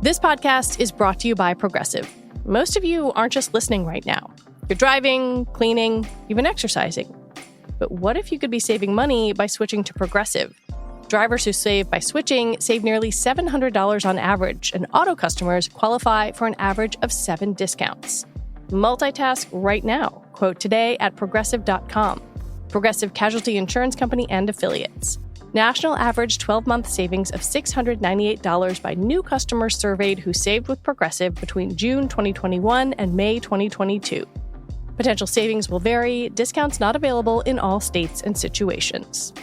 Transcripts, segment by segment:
This podcast is brought to you by Progressive. Most of you aren't just listening right now. You're driving, cleaning, even exercising. But what if you could be saving money by switching to Progressive? Drivers who save by switching save nearly $700 on average, and auto customers qualify for an average of 7 discounts. Multitask right now. Quote today at Progressive.com. Progressive Casualty Insurance Company and Affiliates. National average 12-month savings of $698 by new customers surveyed who saved with Progressive between June 2021 and May 2022. Potential savings will vary. Discounts not available in all states and situations.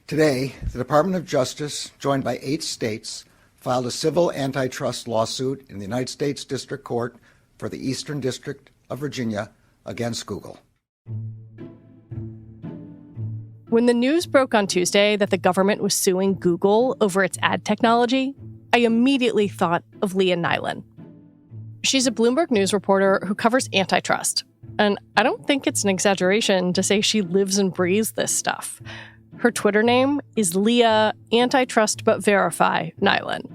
Today, the Department of Justice, joined by 8 states, filed a civil antitrust lawsuit in the United States District Court for the Eastern District of Virginia against Google. When the news broke on Tuesday that the government was suing Google over its ad technology, I immediately thought of Leah Nylen. She's a Bloomberg News reporter who covers antitrust. And I don't think it's an exaggeration to say she lives and breathes this stuff. Her Twitter name is Leah Antitrust But Verify Nylen.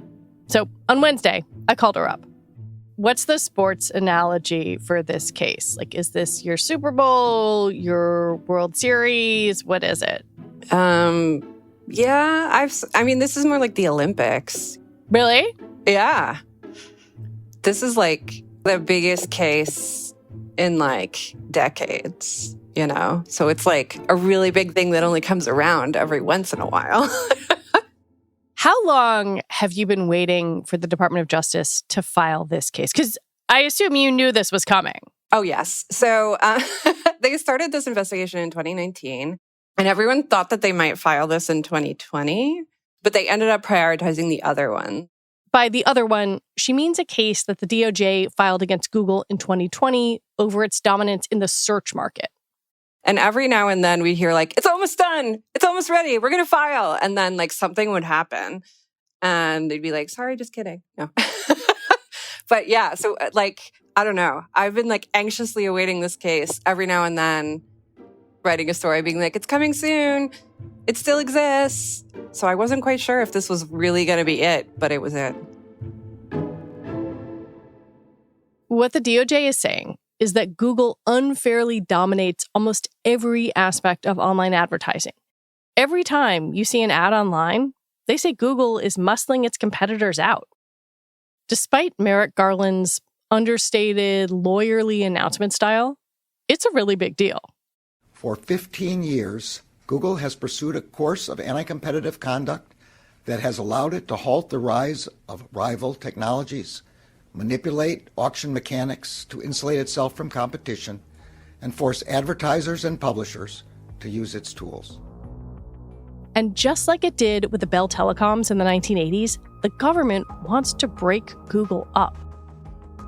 So on Wednesday, I called her up. What's the sports analogy for this case? Like, is this your Super Bowl, your World Series? What is it? Yeah, this is more like the Olympics. Really? Yeah. This is like the biggest case in like decades, you know? So it's like a really big thing that only comes around every once in a while. How long have you been waiting for the Department of Justice to file this case? Because I assume you knew this was coming. Oh, yes. So they started this investigation in 2019, and everyone thought that they might file this in 2020, but they ended up prioritizing the other one. By the other one, she means a case that the DOJ filed against Google in 2020 over its dominance in the search market. And every now and then we hear like, it's almost done. It's almost ready. We're going to file. And then like something would happen and they'd be like, sorry, just kidding. No. But yeah, so like, I don't know. I've been like anxiously awaiting this case every now and then, writing a story being like, it's coming soon. It still exists. So I wasn't quite sure if this was really going to be it, but it was it. What the DOJ is saying is that Google unfairly dominates almost every aspect of online advertising. Every time you see an ad online, they say Google is muscling its competitors out. Despite Merrick Garland's understated, lawyerly announcement style, it's a really big deal. For 15 years, Google has pursued a course of anti-competitive conduct that has allowed it to halt the rise of rival technologies, manipulate auction mechanics to insulate itself from competition, and force advertisers and publishers to use its tools. And just like it did with the Bell Telecoms in the 1980s, the government wants to break Google up.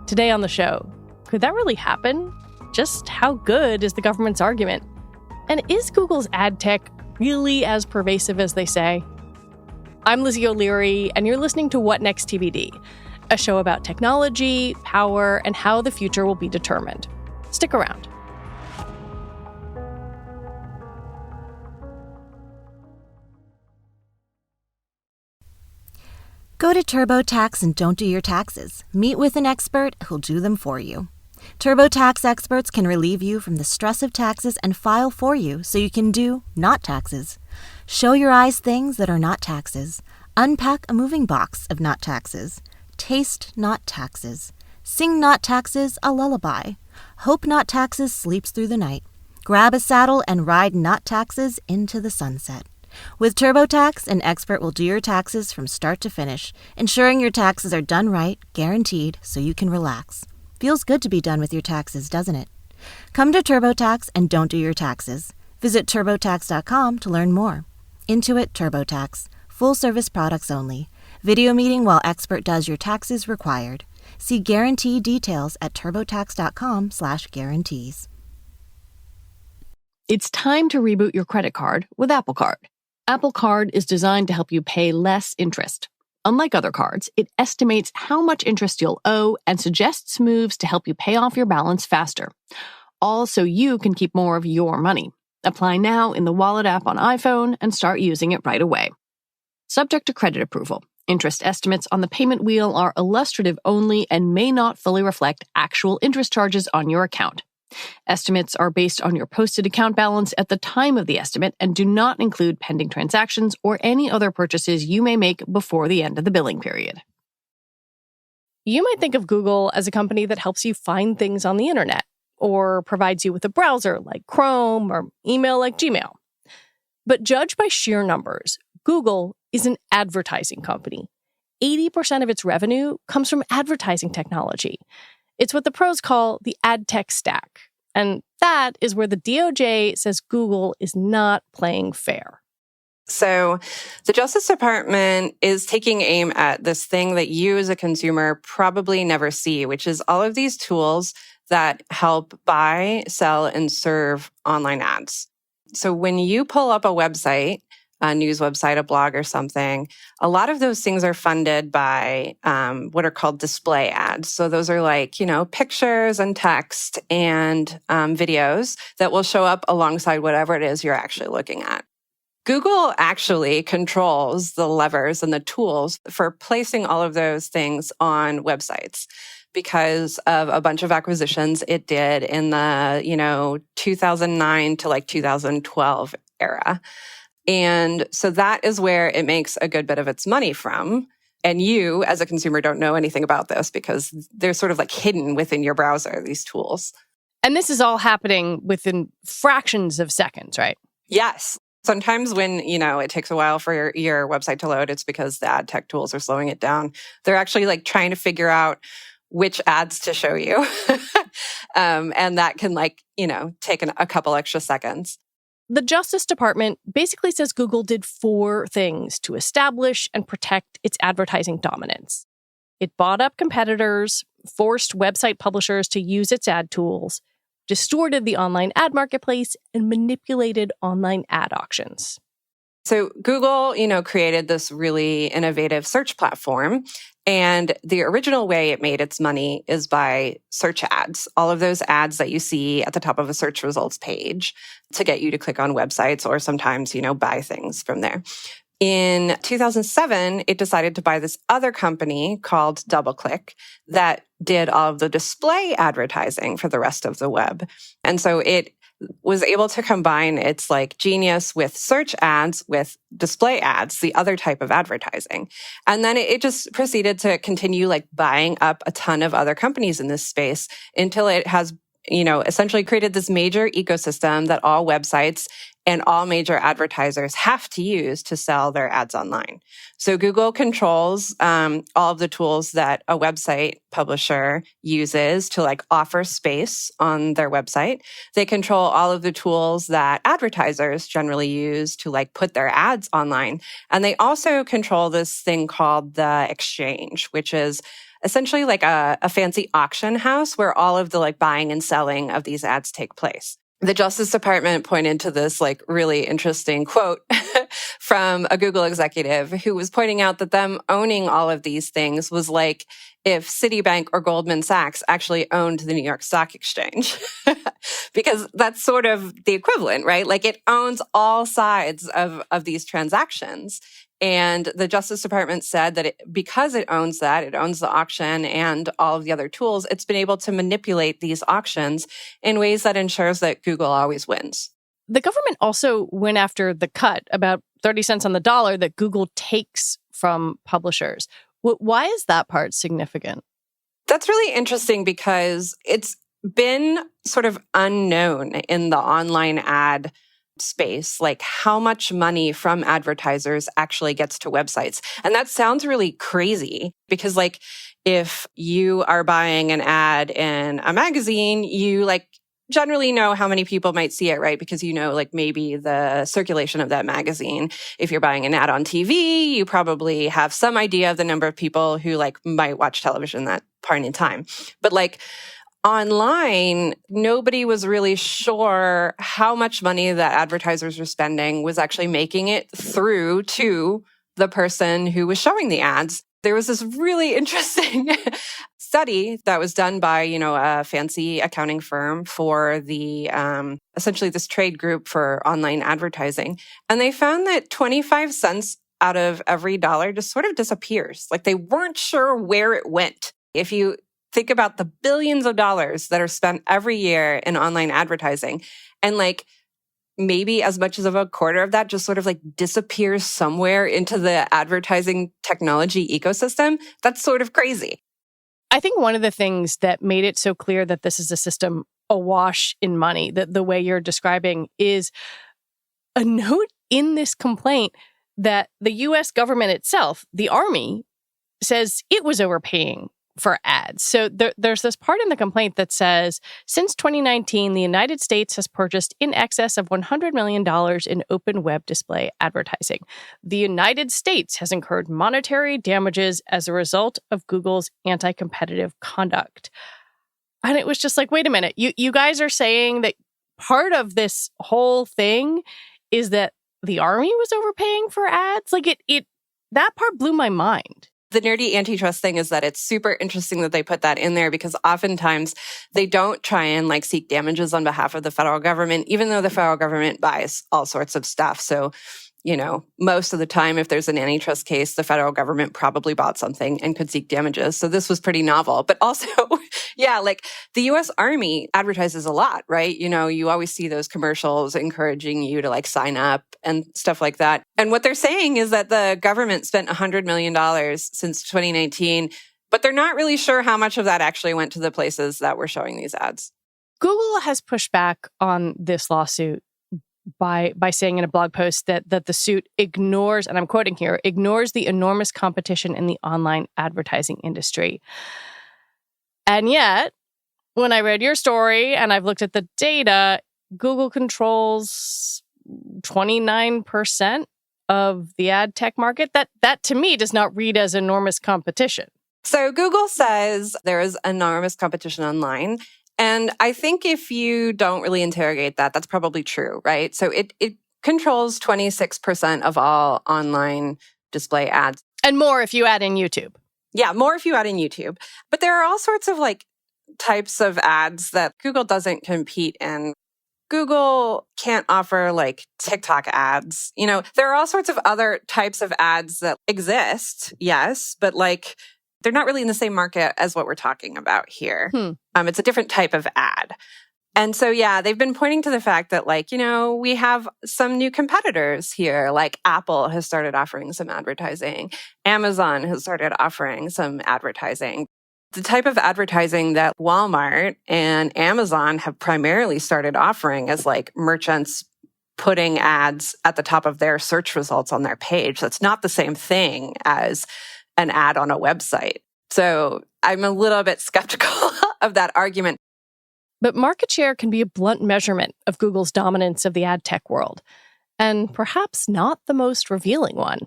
Today on the show, could that really happen? Just how good is the government's argument? And is Google's ad tech really as pervasive as they say? I'm Lizzie O'Leary, and you're listening to What Next TBD, a show about technology, power, and how the future will be determined. Stick around. Go to TurboTax and don't do your taxes. Meet with an expert who'll do them for you. TurboTax experts can relieve you from the stress of taxes and file for you so you can do not taxes. Show your eyes things that are not taxes. Unpack a moving box of not taxes. Taste not taxes. Sing not taxes a lullaby. Hope not taxes sleeps through the night. Grab a saddle and ride not taxes into the sunset. With TurboTax, an expert will do your taxes from start to finish, ensuring your taxes are done right, guaranteed, so you can relax. Feels good to be done with your taxes, doesn't it? Come to TurboTax and don't do your taxes. Visit TurboTax.com to learn more. Intuit TurboTax. Full service products only. Video meeting while expert does your taxes required. See guarantee details at TurboTax.com/guarantees. It's time to reboot your credit card with Apple Card. Apple Card is designed to help you pay less interest. Unlike other cards, it estimates how much interest you'll owe and suggests moves to help you pay off your balance faster. All so you can keep more of your money. Apply now in the Wallet app on iPhone and start using it right away. Subject to credit approval. Interest estimates on the payment wheel are illustrative only and may not fully reflect actual interest charges on your account. Estimates are based on your posted account balance at the time of the estimate and do not include pending transactions or any other purchases you may make before the end of the billing period. You might think of Google as a company that helps you find things on the internet or provides you with a browser like Chrome or email like Gmail. But judged by sheer numbers, Google is an advertising company. 80% of its revenue comes from advertising technology. It's what the pros call the ad tech stack. And that is where the DOJ says Google is not playing fair. So the Justice Department is taking aim at this thing that you as a consumer probably never see, which is all of these tools that help buy, sell, and serve online ads. So when you pull up a website, a news website, a blog or something, a lot of those things are funded by what are called display ads. So those are like, pictures and text and videos that will show up alongside whatever it is you're actually looking at. Google actually controls the levers and the tools for placing all of those things on websites because of a bunch of acquisitions it did in the, 2009 to 2012 era. And so that is where it makes a good bit of its money from. And you, as a consumer, don't know anything about this because they're sort of hidden within your browser, these tools. And this is all happening within fractions of seconds, right? Yes. Sometimes when, it takes a while for your website to load, it's because the ad tech tools are slowing it down. They're actually trying to figure out which ads to show you. And that can take a couple extra seconds. The Justice Department basically says Google did 4 things to establish and protect its advertising dominance. It bought up competitors, forced website publishers to use its ad tools, distorted the online ad marketplace, and manipulated online ad auctions. So Google, created this really innovative search platform. And the original way it made its money is by search ads, all of those ads that you see at the top of a search results page to get you to click on websites or sometimes, buy things from there. In 2007, it decided to buy this other company called DoubleClick that did all of the display advertising for the rest of the web. And so it was able to combine its genius with search ads with display ads, the other type of advertising. And then it just proceeded to continue buying up a ton of other companies in this space until it has, essentially created this major ecosystem that all websites and all major advertisers have to use to sell their ads online. So Google controls all of the tools that a website publisher uses to offer space on their website. They control all of the tools that advertisers generally use to put their ads online. And they also control this thing called the exchange, which is essentially a fancy auction house where all of the buying and selling of these ads take place. The Justice Department pointed to this really interesting quote from a Google executive who was pointing out that them owning all of these things was like if Citibank or Goldman Sachs actually owned the New York Stock Exchange. Because that's sort of the equivalent, right? It owns all sides of these transactions. And the Justice Department said that because it owns that, it owns the auction and all of the other tools, it's been able to manipulate these auctions in ways that ensures that Google always wins. The government also went after the cut, about 30 cents on the dollar, that Google takes from publishers. Why is that part significant? That's really interesting because it's been sort of unknown in the online ad space, how much money from advertisers actually gets to websites. And that sounds really crazy because if you are buying an ad in a magazine, you generally know how many people might see it, right? Because maybe the circulation of that magazine. If you're buying an ad on TV, you probably have some idea of the number of people who might watch television that point in time. But online, nobody was really sure how much money that advertisers were spending was actually making it through to the person who was showing the ads. There was this really interesting study that was done by, a fancy accounting firm for the essentially this trade group for online advertising. And they found that 25 cents out of every dollar just sort of disappears. Like they weren't sure where it went. If you think about the billions of dollars that are spent every year in online advertising, and like maybe as much as of a quarter of that just sort of like disappears somewhere into the advertising technology ecosystem, that's sort of crazy. I think one of the things that made it so clear that this is a system awash in money, that the way you're describing, is a note in this complaint that the U.S. government itself, the Army, says it was overpaying for ads. So there's this part in the complaint that says, since 2019, the United States has purchased in excess of $100 million in open web display advertising. The United States has incurred monetary damages as a result of Google's anti-competitive conduct. And it was just like, wait a minute, you guys are saying that part of this whole thing is that the Army was overpaying for ads? Like that part blew my mind. The nerdy antitrust thing is that it's super interesting that they put that in there because oftentimes they don't try and like seek damages on behalf of the federal government, even though the federal government buys all sorts of stuff. So, most of the time, if there's an antitrust case, the federal government probably bought something and could seek damages. So this was pretty novel. But also, like the U.S. Army advertises a lot, right? You always see those commercials encouraging you to like sign up and stuff like that. And what they're saying is that the government spent $100 million since 2019, but they're not really sure how much of that actually went to the places that were showing these ads. Google has pushed back on this lawsuit by saying in a blog post that the suit ignores, and I'm quoting here, ignores the enormous competition in the online advertising industry. And yet, when I read your story and I've looked at the data, Google controls 29% of the ad tech market. That to me does not read as enormous competition. So Google says there is enormous competition online. And I think if you don't really interrogate that, that's probably true, right? So it controls 26% of all online display ads. And more if you add in YouTube. Yeah, more if you add in YouTube. But there are all sorts of like types of ads that Google doesn't compete in. Google can't offer like TikTok ads. There are all sorts of other types of ads that exist, yes, but like they're not really in the same market as what we're talking about here. It's a different type of ad. And so, they've been pointing to the fact that we have some new competitors here. Like Apple has started offering some advertising. Amazon has started offering some advertising. The type of advertising that Walmart and Amazon have primarily started offering is like merchants putting ads at the top of their search results on their page. That's not the same thing as an ad on a website. So I'm a little bit skeptical of that argument. But market share can be a blunt measurement of Google's dominance of the ad tech world, and perhaps not the most revealing one.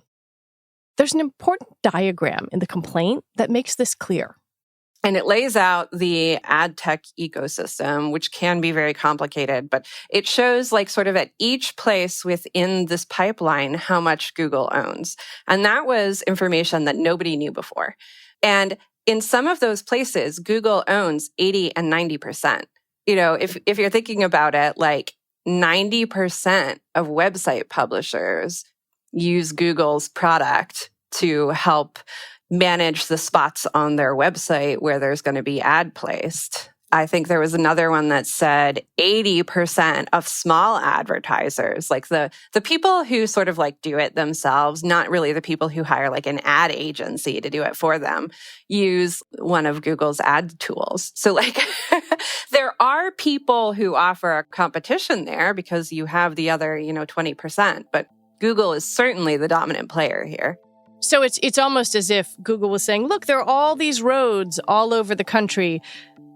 There's an important diagram in the complaint that makes this clear. And it lays out the ad tech ecosystem, which can be very complicated, but it shows like sort of at each place within this pipeline how much Google owns. And that was information that nobody knew before. And in some of those places, Google owns 80 and 90%. If you're thinking about it, like 90% of website publishers use Google's product to help manage the spots on their website where there's going to be ad placed. I think there was another one that said 80% of small advertisers, like the people who sort of like do it themselves, not really the people who hire like an ad agency to do it for them, use one of Google's ad tools. So like there are people who offer a competition there because you have the other, 20%, but Google is certainly the dominant player here. So it's almost as if Google was saying, look, there are all these roads all over the country,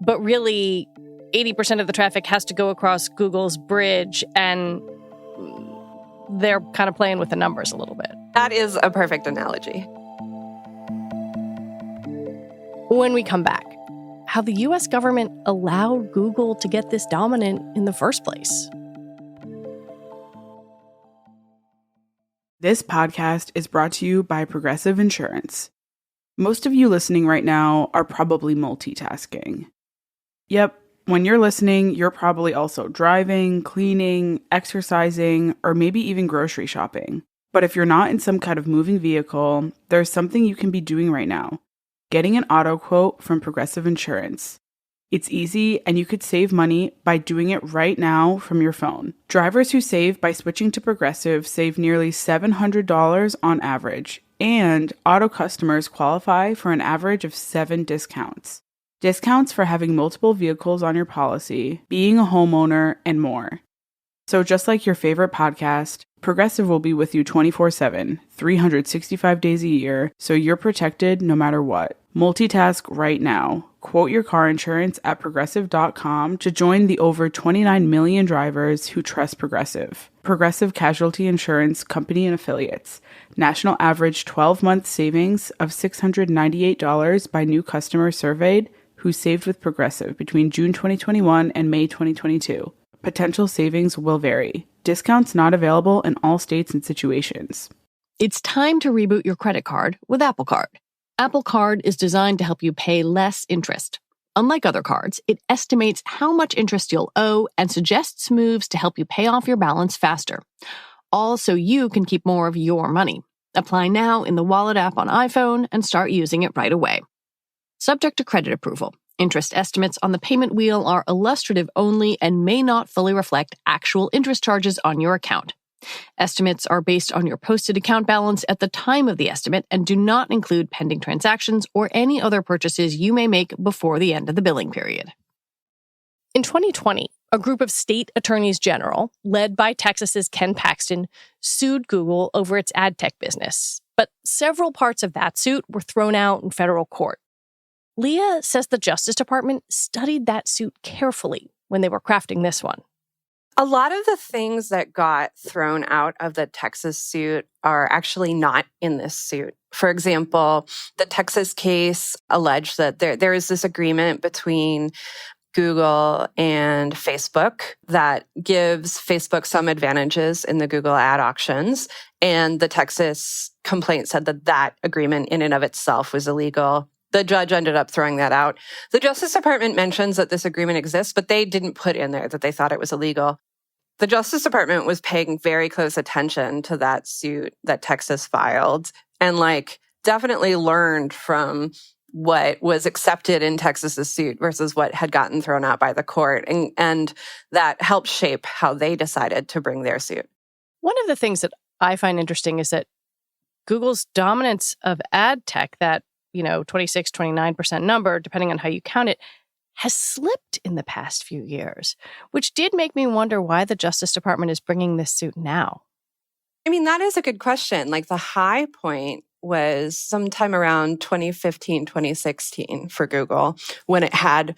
but really 80% of the traffic has to go across Google's bridge, and they're kind of playing with the numbers a little bit. That is a perfect analogy. When we come back, how the U.S. government allowed Google to get this dominant in the first place. This podcast is brought to you by Progressive Insurance. Most of you listening right now are probably multitasking. Yep, when you're listening, you're probably also driving, cleaning, exercising, or maybe even grocery shopping. But if you're not in some kind of moving vehicle, there's something you can be doing right now. Getting an auto quote from Progressive Insurance. It's easy, and you could save money by doing it right now from your phone. Drivers who save by switching to Progressive save nearly $700 on average, and auto customers qualify for an average of 7 discounts. Discounts for having multiple vehicles on your policy, being a homeowner, and more. So just like your favorite podcast, Progressive will be with you 24/7, 365 days a year, so you're protected no matter what. Multitask right now. Quote your car insurance at Progressive.com to join the over 29 million drivers who trust Progressive. Progressive Casualty Insurance Company and Affiliates. National average 12-month savings of $698 by new customers surveyed who saved with Progressive between June 2021 and May 2022. Potential savings will vary. Discounts not available in all states and situations. It's time to reboot your credit card with Apple Card. Apple Card is designed to help you pay less interest. Unlike other cards, it estimates how much interest you'll owe and suggests moves to help you pay off your balance faster. All so you can keep more of your money. Apply now in the Wallet app on iPhone and start using it right away. Subject to credit approval. Interest estimates on the payment wheel are illustrative only and may not fully reflect actual interest charges on your account. Estimates are based on your posted account balance at the time of the estimate and do not include pending transactions or any other purchases you may make before the end of the billing period. In 2020, a group of state attorneys general, led by Texas's Ken Paxton, sued Google over its ad tech business. But several parts of that suit were thrown out in federal court. Leah says the Justice Department studied that suit carefully when they were crafting this one. A lot of the things that got thrown out of the Texas suit are actually not in this suit. For example, the Texas case alleged that there is this agreement between Google and Facebook that gives Facebook some advantages in the Google ad auctions. And the Texas complaint said that that agreement in and of itself was illegal. The judge ended up throwing that out. The Justice Department mentions that this agreement exists, but they didn't put in there that they thought it was illegal. The Justice Department was paying very close attention to that suit that Texas filed and definitely learned from what was accepted in Texas's suit versus what had gotten thrown out by the court. And that helped shape how they decided to bring their suit. One of the things that I find interesting is that Google's dominance of ad tech, that 26, 29% number, depending on how you count it, has slipped in the past few years, which did make me wonder why the Justice Department is bringing this suit now. I mean, that is a good question. The high point was sometime around 2015, 2016 for Google when it had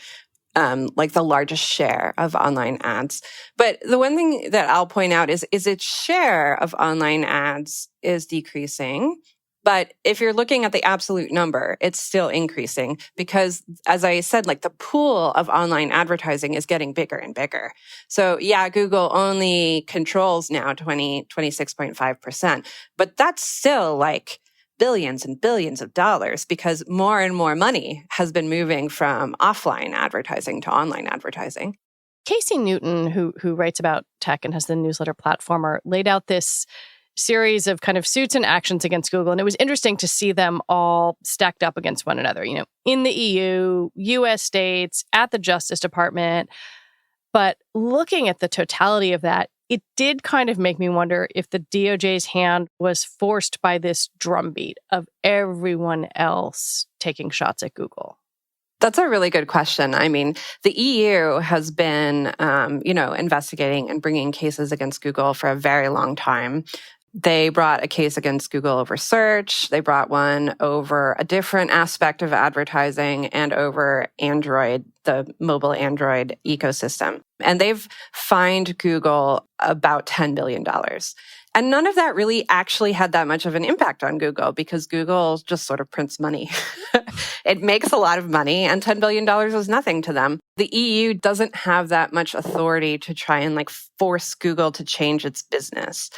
the largest share of online ads. But the one thing that I'll point out is its share of online ads is decreasing. But if you're looking at the absolute number, it's still increasing because, as I said, the pool of online advertising is getting bigger and bigger. So yeah, Google only controls now 26.5%, but that's still billions and billions of dollars because more and more money has been moving from offline advertising to online advertising. Casey Newton, who writes about tech and has the newsletter Platformer, laid out this series of kind of suits and actions against Google. And it was interesting to see them all stacked up against one another, in the EU, US states, at the Justice Department. But looking at the totality of that, it did kind of make me wonder if the DOJ's hand was forced by this drumbeat of everyone else taking shots at Google. That's a really good question. I mean, the EU has been, investigating and bringing cases against Google for a very long time. They brought a case against Google over search. They brought one over a different aspect of advertising and over Android, the mobile Android ecosystem. And they've fined Google about $10 billion. And none of that really actually had that much of an impact on Google because Google just sort of prints money. It makes a lot of money, and $10 billion was nothing to them. The EU doesn't have that much authority to try and force Google to change its business.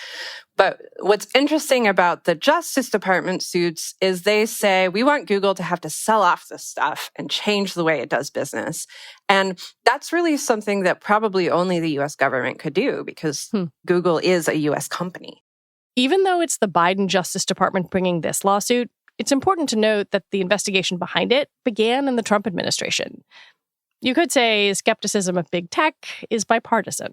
But what's interesting about the Justice Department suits is they say, we want Google to have to sell off this stuff and change the way it does business. And that's really something that probably only the US government could do, because Google is a US company. Even though it's the Biden Justice Department bringing this lawsuit, it's important to note that the investigation behind it began in the Trump administration. You could say skepticism of big tech is bipartisan.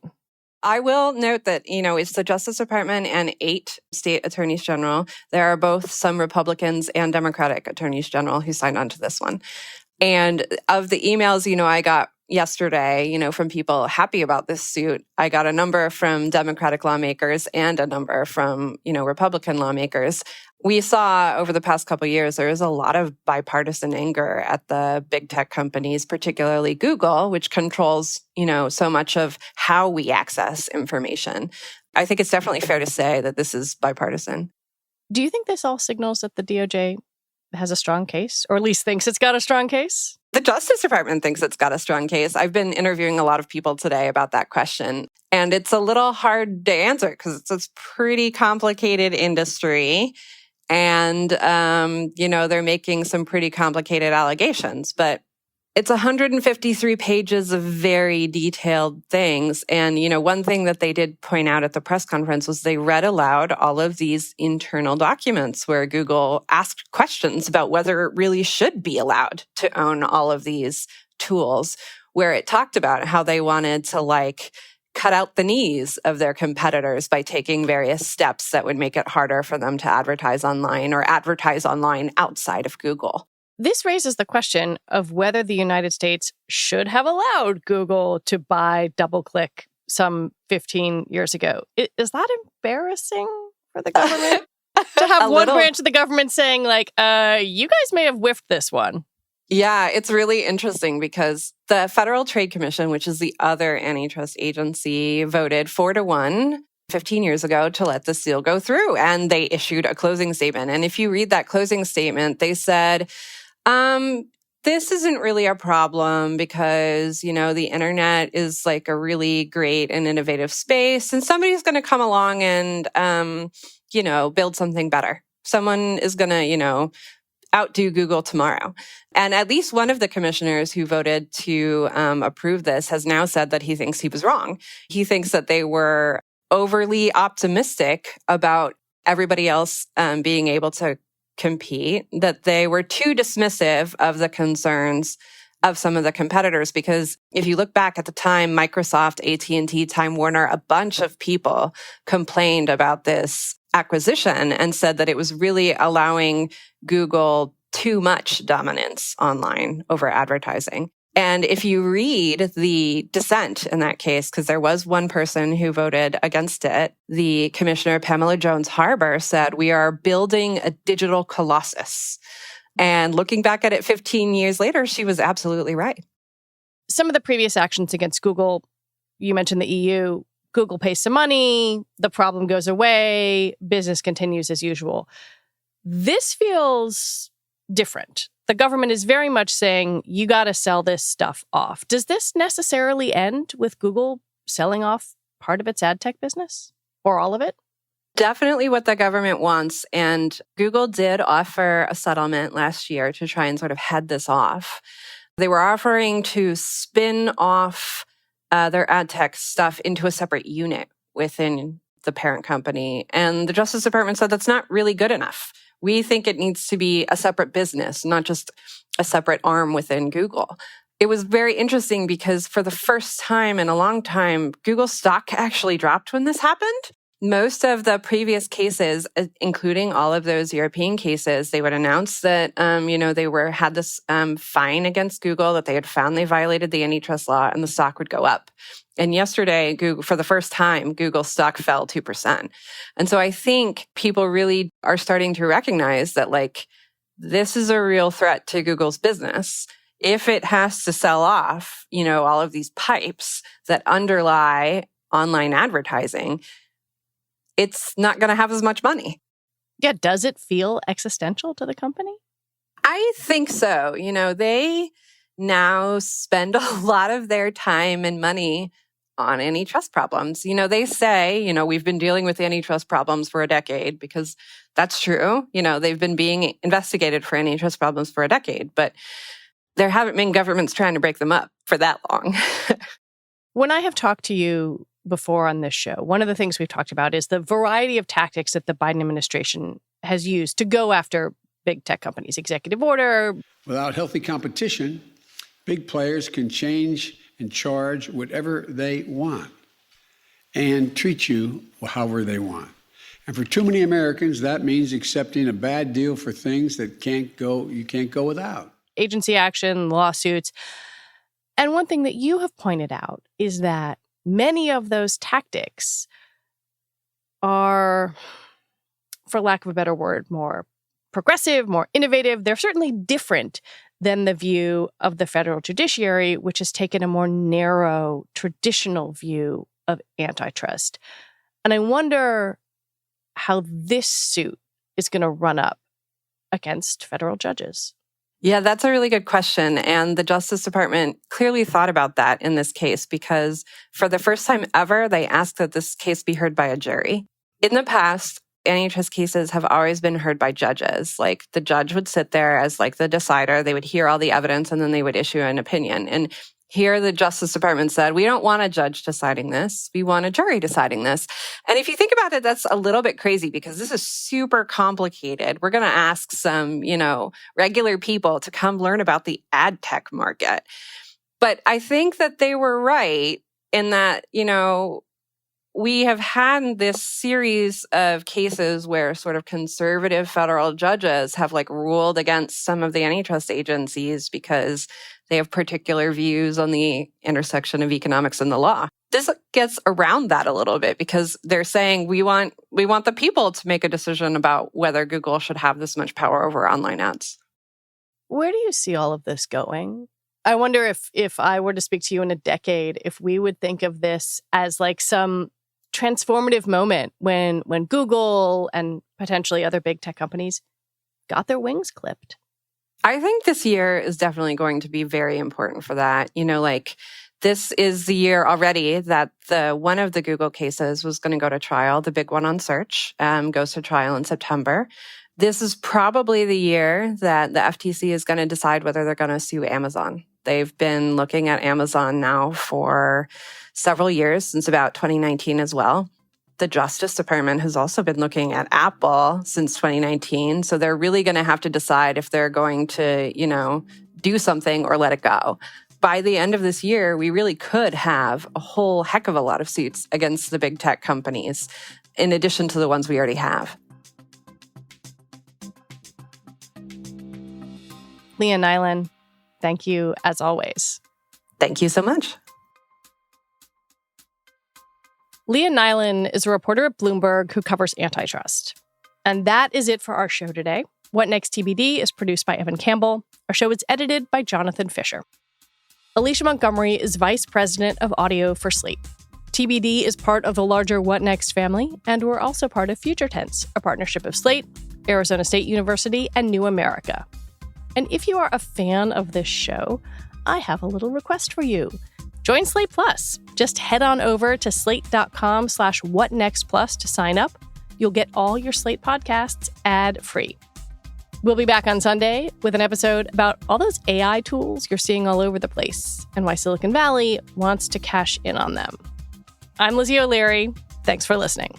I will note that, it's the Justice Department and 8 state attorneys general. There are both some Republicans and Democratic attorneys general who signed on to this one. And of the emails, I got yesterday, from people happy about this suit, I got a number from Democratic lawmakers and a number from, Republican lawmakers. We saw over the past couple of years, there is a lot of bipartisan anger at the big tech companies, particularly Google, which controls, so much of how we access information. I think it's definitely fair to say that this is bipartisan. Do you think this all signals that the DOJ has a strong case, or at least thinks it's got a strong case? The Justice Department thinks it's got a strong case. I've been interviewing a lot of people today about that question, and it's a little hard to answer because it's a pretty complicated industry. And, they're making some pretty complicated allegations, but it's 153 pages of very detailed things. And, one thing that they did point out at the press conference was they read aloud all of these internal documents where Google asked questions about whether it really should be allowed to own all of these tools, where it talked about how they wanted to cut out the knees of their competitors by taking various steps that would make it harder for them to advertise online or advertise online outside of Google. This raises the question of whether the United States should have allowed Google to buy DoubleClick some 15 years ago. Is that embarrassing for the government? To have one branch of the government saying, you guys may have whiffed this one. Yeah, it's really interesting because the Federal Trade Commission, which is the other antitrust agency, voted 4-1 15 years ago to let the seal go through. And they issued a closing statement. And if you read that closing statement, they said, this isn't really a problem because, the internet is a really great and innovative space. And somebody's going to come along and, build something better. Someone is going to, outdo Google tomorrow. And at least one of the commissioners who voted to approve this has now said that he thinks he was wrong. He thinks that they were overly optimistic about everybody else being able to compete, that they were too dismissive of the concerns of some of the competitors. Because if you look back at the time, Microsoft, AT&T, Time Warner, a bunch of people complained about this acquisition and said that it was really allowing Google too much dominance online over advertising. And if you read the dissent in that case, because there was one person who voted against it, the Commissioner Pamela Jones-Harbor said, "We are building a digital colossus." And looking back at it 15 years later, she was absolutely right. Some of the previous actions against Google, you mentioned the EU, Google pays some money, the problem goes away, business continues as usual. This feels different. The government is very much saying, you got to sell this stuff off. Does this necessarily end with Google selling off part of its ad tech business or all of it? Definitely what the government wants. And Google did offer a settlement last year to try and sort of head this off. They were offering to spin off their ad tech stuff into a separate unit within the parent company. And the Justice Department said that's not really good enough. We think it needs to be a separate business, not just a separate arm within Google. It was very interesting because for the first time in a long time, Google stock actually dropped when this happened. Most of the previous cases, including all of those European cases, they would announce that, they had this fine against Google, that they had found they violated the antitrust law, and the stock would go up. And yesterday, Google, for the first time, Google stock fell 2%. And so I think people really are starting to recognize that, this is a real threat to Google's business. If it has to sell off, all of these pipes that underlie online advertising, it's not going to have as much money. Yeah, does it feel existential to the company? I think so. They now spend a lot of their time and money on antitrust problems. They say, we've been dealing with antitrust problems for a decade, because that's true. They've been being investigated for antitrust problems for a decade, but there haven't been governments trying to break them up for that long. When I have talked to you before on this show, one of the things we've talked about is the variety of tactics that the Biden administration has used to go after big tech companies. Executive order. Without healthy competition, big players can change and charge whatever they want and treat you however they want. And for too many Americans, that means accepting a bad deal for things that you can't go without. Agency action, lawsuits. And one thing that you have pointed out is that many of those tactics are, for lack of a better word, more progressive, more innovative. They're certainly different than the view of the federal judiciary, which has taken a more narrow, traditional view of antitrust. And I wonder how this suit is going to run up against federal judges. Yeah, that's a really good question. And the Justice Department clearly thought about that in this case, because for the first time ever, they asked that this case be heard by a jury. In the past, antitrust cases have always been heard by judges. Like, the judge would sit there as the decider. They would hear all the evidence and then they would issue an opinion. And here the Justice Department said, we don't want a judge deciding this. We want a jury deciding this. And if you think about it, that's a little bit crazy, because this is super complicated. We're going to ask some, regular people to come learn about the ad tech market. But I think that they were right in that, we have had this series of cases where sort of conservative federal judges have ruled against some of the antitrust agencies because they have particular views on the intersection of economics and the law. This gets around that a little bit, because they're saying we want the people to make a decision about whether Google should have this much power over online ads. Where do you see all of this going? I wonder if I were to speak to you in a decade, if we would think of this as some transformative moment when Google and potentially other big tech companies got their wings clipped. I think this year is definitely going to be very important for that. This is the year already that one of the Google cases was going to go to trial. The big one on search goes to trial in September. This is probably the year that the FTC is going to decide whether they're going to sue Amazon. They've been looking at Amazon now for several years, since about 2019 as well. The Justice Department has also been looking at Apple since 2019. So they're really going to have to decide if they're going to, do something or let it go. By the end of this year, we really could have a whole heck of a lot of suits against the big tech companies, in addition to the ones we already have. Leah Nylen, thank you as always. Thank you so much. Leah Nylen is a reporter at Bloomberg who covers antitrust. And that is it for our show today. What Next TBD is produced by Evan Campbell. Our show is edited by Jonathan Fisher. Alicia Montgomery is vice president of audio for Slate. TBD is part of the larger What Next family, and we're also part of Future Tense, a partnership of Slate, Arizona State University, and New America. And if you are a fan of this show, I have a little request for you. Join Slate Plus. Just head on over to slate.com/whatnextplus to sign up. You'll get all your Slate podcasts ad-free. We'll be back on Sunday with an episode about all those AI tools you're seeing all over the place and why Silicon Valley wants to cash in on them. I'm Lizzie O'Leary. Thanks for listening.